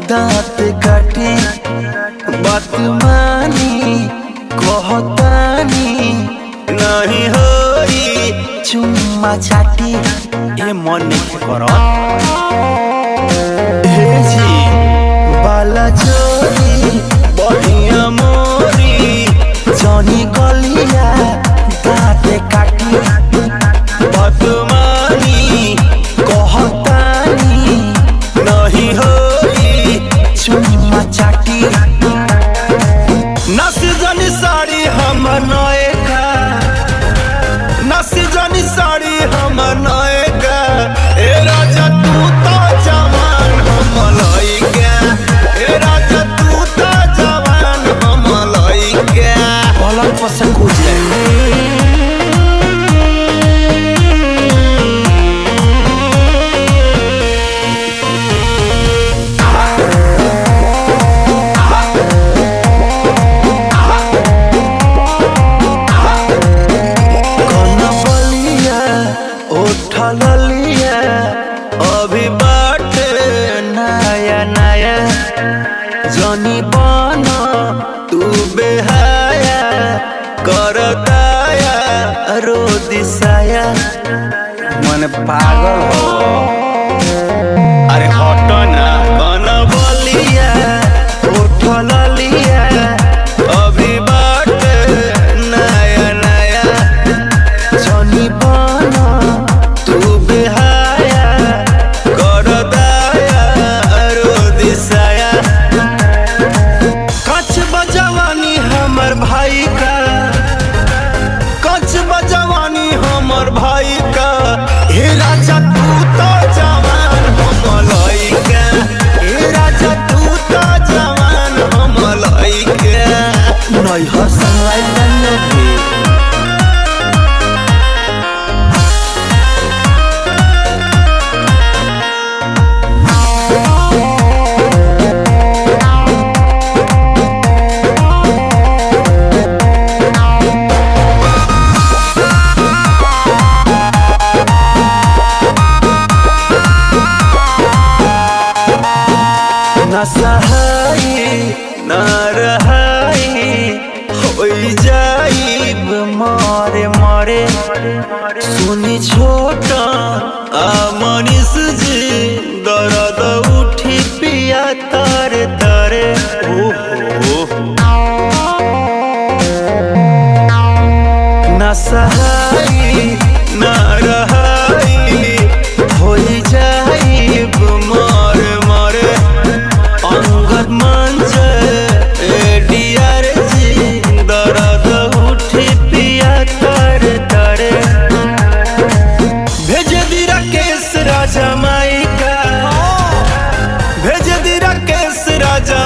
दांत काटी बात मानी कहतानी नहीं होई चुम्मा चाटी ए मन नहीं करो हे जी बाला जोरी बढ़िया मोरी जनी गलिया दांत काटी बात मानी कहतानी नहीं होई चुम्मा चाटी नस जनी साड़ी हम नएका नस जनी साड़ी हम नएका ए राजा तू तो जवान हम लइका ए राजा तू तो जवान हम लइका पलंग पर से कूद ललिया अभी बाटे नया नया जनी बन तू बेहाया कर दाया रो दिसाया मन पागल हो अरे हटो ना कन बलिया उठ ललिया अभी बाटे नया नया जनी बन भाई का कच बजवानी हमर भाई का हे राजा तू तो जवान हम लइका हे राजा तू तो जवान हम लइका नहीं हंसलाई नहीं न सहाई न रहाई हो जाइब मारे मारे सुनी छोटा मनीष जी दर्द उठी पिया तारे तारे न सहाई न रहाई हो जाइब मारे मारे अंगद मंच एडीआर जी दर्द उठी पिया तारे तारे भेज दी राकेश राजा माई का भेज दी राकेश राजा